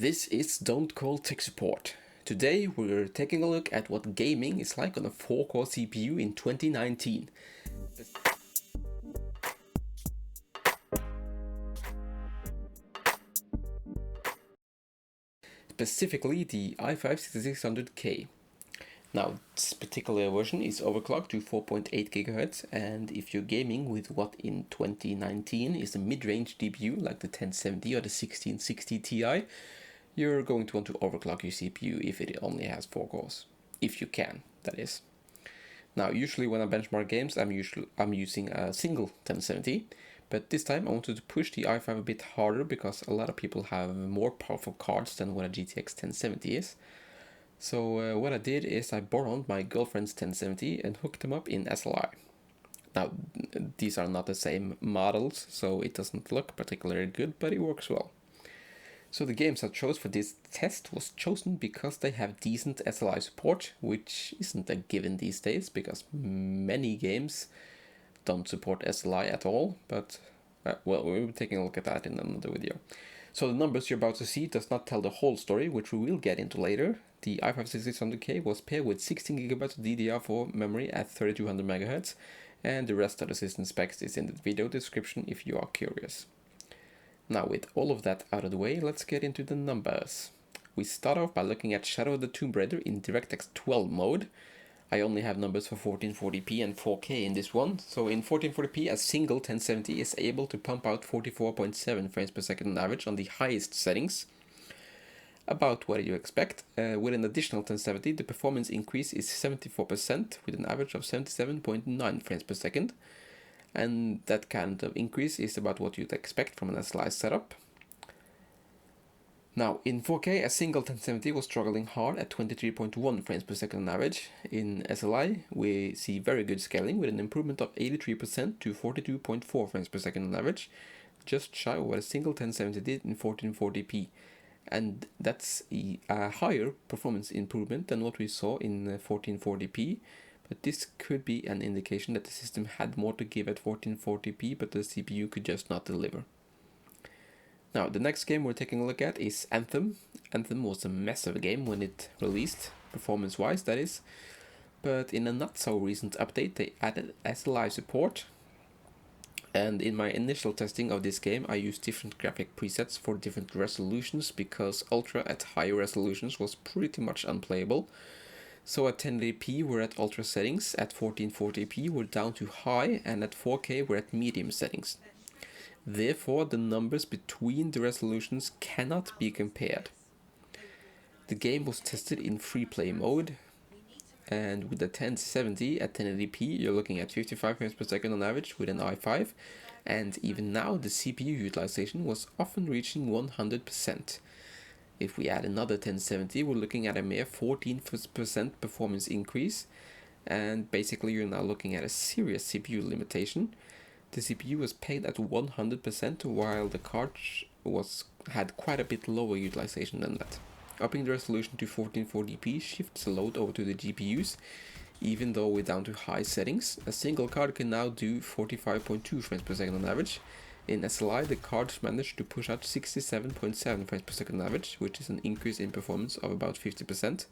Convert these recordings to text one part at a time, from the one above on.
This is Dontcalltechsupport. Today we're taking a look at what gaming is like on a 4-core CPU in 2019. Specifically the i5-6600K. Now, this particular version is overclocked to 4.8 GHz, and if you're gaming with what in 2019 is a mid-range GPU like the 1070 or the 1660 Ti, you're going to want to overclock your CPU if it only has 4 cores. If you can, that is. Now, usually when I benchmark games, I'm using a single 1070, but this time I wanted to push the i5 a bit harder because a lot of people have more powerful cards than what a GTX 1070 is. So what I did is I borrowed my girlfriend's 1070 and hooked them up in SLI. Now, these are not the same models, so it doesn't look particularly good, but it works well. So the games I chose for this test was chosen because they have decent SLI support, which isn't a given these days because many games don't support SLI at all, but well, we'll be taking a look at that in another video. So the numbers you're about to see does not tell the whole story, which we will get into later. The i5-6600K was paired with 16GB of DDR4 memory at 3200 MHz, and the rest of the system specs is in the video description if you are curious. Now, with all of that out of the way, let's get into the numbers. We start off by looking at Shadow of the Tomb Raider in DirectX 12 mode. I only have numbers for 1440p and 4K in this one, so in 1440p a single 1070 is able to pump out 44.7 frames per second on average on the highest settings. About what you expect. With an additional 1070, the performance increase is 74% with an average of 77.9 frames per second. And that kind of increase is about what you'd expect from an SLI setup. Now, in 4K, a single 1070 was struggling hard at 23.1 frames per second on average. In SLI, we see very good scaling with an improvement of 83% to 42.4 frames per second on average, just shy of what a single 1070 did in 1440p. And that's a higher performance improvement than what we saw in 1440p. But this could be an indication that the system had more to give at 1440p, but the CPU could just not deliver. Now, the next game we're taking a look at is Anthem. Anthem was a mess of a game when it released, performance-wise that is. But in a not-so-recent update, they added SLI support. And in my initial testing of this game, I used different graphic presets for different resolutions because Ultra at higher resolutions was pretty much unplayable. So at 1080p we're at ultra settings, at 1440p we're down to high, and at 4K we're at medium settings. Therefore, the numbers between the resolutions cannot be compared. The game was tested in free play mode, and with the 1070 at 1080p you're looking at 55 frames per second on average with an i5, and even now the CPU utilization was often reaching 100%. If we add another 1070, we're looking at a mere 14% performance increase, and basically you're now looking at a serious CPU limitation. The CPU was pegged at 100% while the card had quite a bit lower utilization than that. Upping the resolution to 1440p shifts the load over to the GPUs. Even though we're down to high settings, a single card can now do 45.2 frames per second on average. In SLI, the cards managed to push out 67.7 frames per second on average, which is an increase in performance of about 50%.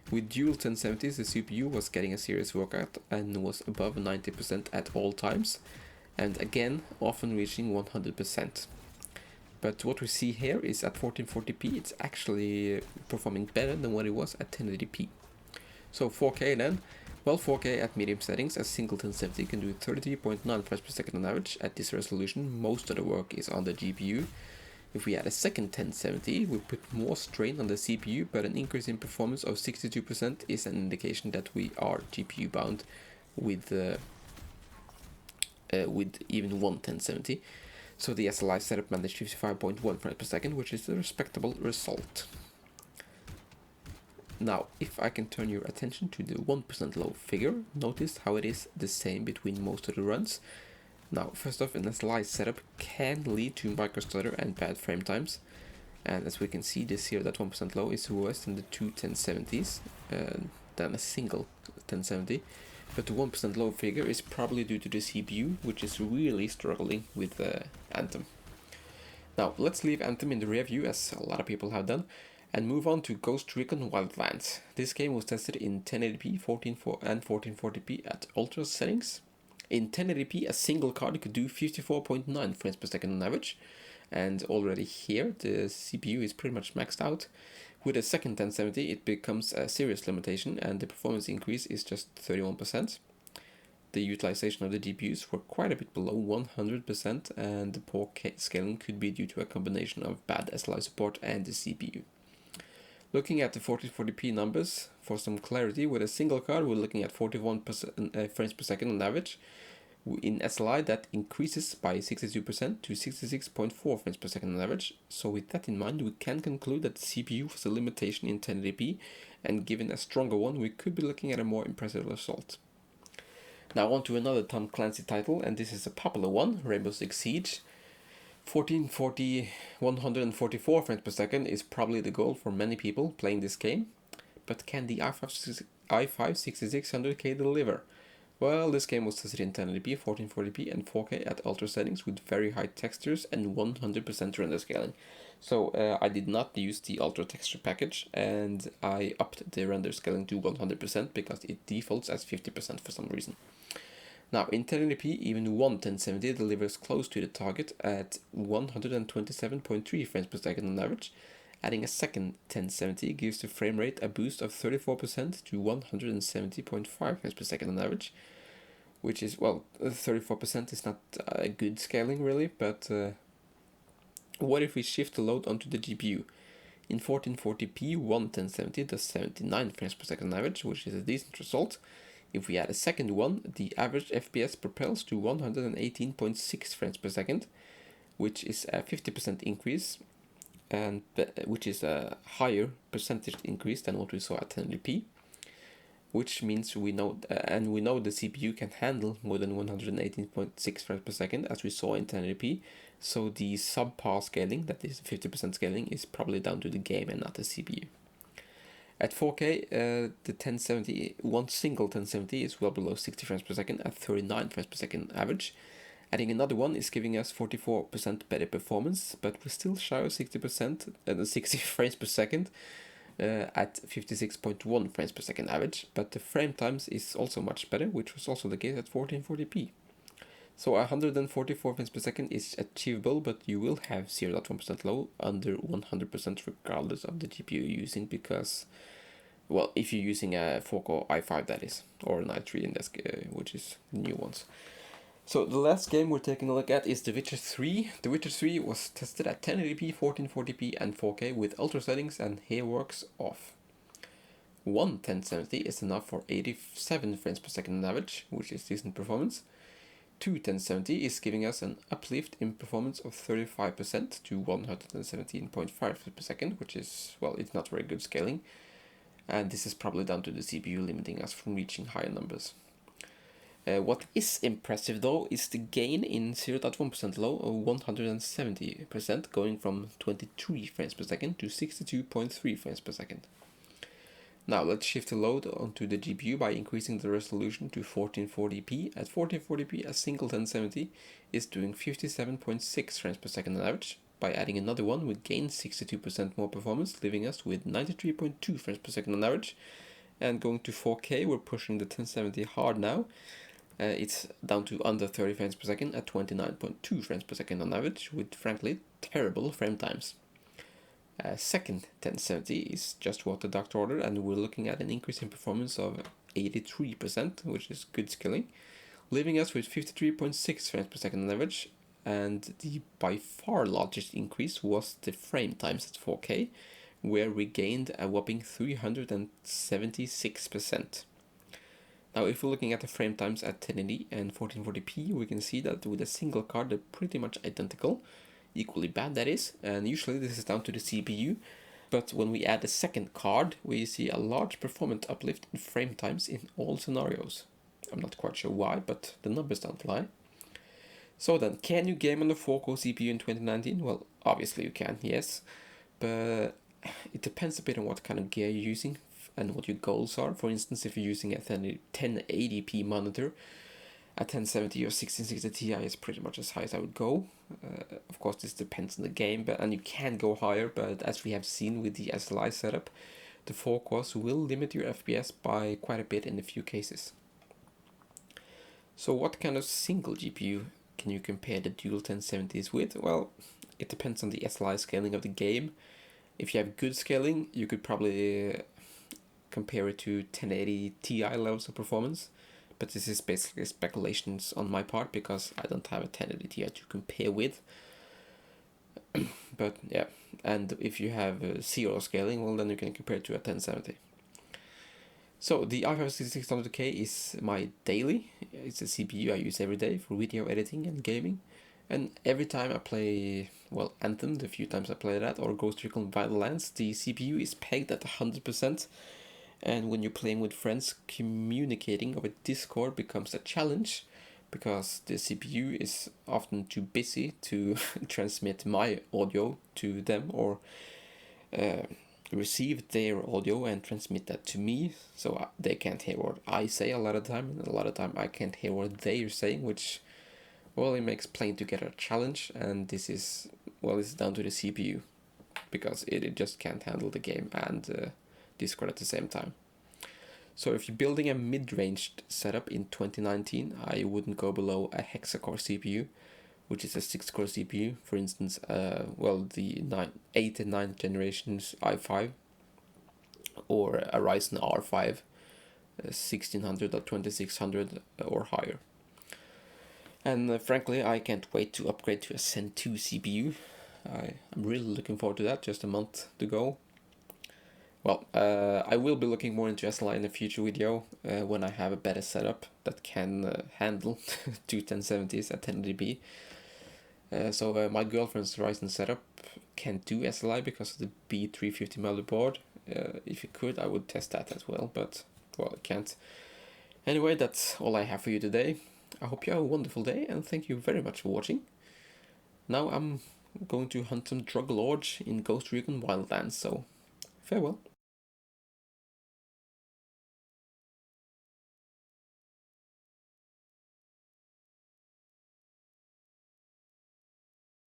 With dual 1070s, the CPU was getting a serious workout and was above 90% at all times, and again, often reaching 100%. But what we see here is at 1440p, it's actually performing better than what it was at 1080p. So 4K then. Well, 4K at medium settings, a single 1070 can do 33.9 frames per second on average. At this resolution, most of the work is on the GPU. If we add a second 1070, we put more strain on the CPU, but an increase in performance of 62% is an indication that we are GPU bound with even one 1070. So the SLI setup managed 55.1 frames per second, which is a respectable result. Now, if I can turn your attention to the 1% low figure, notice how it is the same between most of the runs. Now, first off, an SLI setup can lead to microstutter and bad frame times. And as we can see, this here, that 1% low is worse than the two 1070s, than a single 1070. But the 1% low figure is probably due to the CPU, which is really struggling with Anthem. Now let's leave Anthem in the rear view, as a lot of people have done, and move on to Ghost Recon Wildlands. This game was tested in 1080p, 1440p at ultra settings. In 1080p, a single card could do 54.9 frames per second on average, and already here the CPU is pretty much maxed out. With a second 1070 it becomes a serious limitation and the performance increase is just 31%. The utilization of the GPUs were quite a bit below 100% and the poor scaling could be due to a combination of bad SLI support and the CPU. Looking at the 1440p numbers, for some clarity, with a single card we're looking at 41 frames per second on average. In SLI that increases by 62% to 66.4 frames per second on average. So with that in mind, we can conclude that the CPU was a limitation in 1080p, and given a stronger one, we could be looking at a more impressive result. Now on to another Tom Clancy title, and this is a popular one, Rainbow Six Siege. 144 frames per second is probably the goal for many people playing this game, but can the i5-6600K deliver? Well, this game was tested in 1080p, 1440p and 4K at ultra settings with very high textures and 100% render scaling. So I did not use the ultra texture package and I upped the render scaling to 100% because it defaults as 50% for some reason. Now in 1080p, even one 1070 delivers close to the target at 127.3 frames per second on average. Adding a second 1070 gives the frame rate a boost of 34% to 170.5 frames per second on average, which is, well, 34% is not a good scaling really, but what if we shift the load onto the GPU? In 1440p, one 1070 does 79 frames per second on average, which is a decent result. If we add a second one, the average FPS propels to 118.6 frames per second, which is a 50% increase, and which is a higher percentage increase than what we saw at 1080p, which means we know the CPU can handle more than 118.6 frames per second as we saw in 1080p, so the subpar scaling, that is 50% scaling, is probably down to the game and not the CPU. At 4K, the 1070, one single 1070 is well below 60 frames per second at 39 frames per second average. Adding another one is giving us 44% better performance, but we're still shy of 60%, 60 frames per second at 56.1 frames per second average, but the frame times is also much better, which was also the case at 1440p. So 144 frames per second is achievable, but you will have 0.1% low under 100% regardless of the GPU you're using, because, well, if you're using a 4-core i5 that is, or an i3 in this, which is the new ones. So the last game we're taking a look at is The Witcher 3. The Witcher 3 was tested at 1080p, 1440p and 4K with ultra settings and hair works off. One 1070 is enough for 87 frames per second on average, which is decent performance. Two 1070 is giving us an uplift in performance of 35% to 117.5 frames per second, which is, well, it's not very good scaling. And this is probably down to the CPU limiting us from reaching higher numbers. What is impressive though is the gain in 0.1% low of 170%, going from 23 frames per second to 62.3 frames per second. Now let's shift the load onto the GPU by increasing the resolution to 1440p. At 1440p, a single 1070 is doing 57.6 frames per second on average. By adding another one, we gain 62% more performance, leaving us with 93.2 frames per second on average. And going to 4K, we're pushing the 1070 hard now. It's down to under 30 frames per second at 29.2 frames per second on average, with frankly terrible frame times. Second 1070 is just what the doctor ordered, and we're looking at an increase in performance of 83%, which is good scaling, leaving us with 53.6 frames per second on average. And the by far largest increase was the frame times at 4K, where we gained a whopping 376%. Now if we're looking at the frame times at 1080 and 1440p, we can see that with a single card they're pretty much identical, equally bad that is, and usually this is down to the CPU, but when we add a second card we see a large performance uplift in frame times in all scenarios. I'm not quite sure why, but the numbers don't lie. So then, can you game on the 4-core CPU in 2019? Well, obviously you can, yes, but it depends a bit on what kind of gear you're using and what your goals are. For instance, if you're using a 1080p monitor, A 1070 or 1660 Ti is pretty much as high as I would go. Of course, this depends on the game, and you can go higher, but as we have seen with the SLI setup, the 4 cores will limit your FPS by quite a bit in a few cases. So what kind of single GPU can you compare the dual 1070s with? Well, it depends on the SLI scaling of the game. If you have good scaling, you could probably compare it to 1080 Ti levels of performance. But this is basically speculations on my part because I don't have a 1080 Ti to compare with. But yeah, and if you have zero scaling, well, then you can compare it to a 1070. So the i5-6600K is my daily. It's a CPU I use every day for video editing and gaming. And every time I play, well, Anthem, the few times I play that, or Ghost Recon Wildlands, the CPU is pegged at 100%. And when you're playing with friends, communicating over Discord becomes a challenge because the CPU is often too busy to transmit my audio to them or receive their audio and transmit that to me, so they can't hear what I say a lot of time, and a lot of time I can't hear what they're saying, which, well, it makes playing together a challenge, and this is, well, it's down to the CPU because it just can't handle the game and Discord at the same time. So if you're building a mid-ranged setup in 2019, I wouldn't go below a hexa-core CPU, which is a 6-core CPU, for instance, well, the 8th and 9th generations i5, or a Ryzen R5 1600 or 2600 or higher. And frankly, I can't wait to upgrade to a Zen 2 CPU. I'm really looking forward to that, just a month to go. Well, I will be looking more into SLI in a future video when I have a better setup that can handle two 1070s at 1080p. So my girlfriend's Ryzen setup can't do SLI because of the B350 motherboard. If it could, I would test that as well, but, well, it can't. Anyway, that's all I have for you today. I hope you have a wonderful day, and thank you very much for watching. Now I'm going to hunt some drug lords in Ghost Recon Wildlands, so farewell.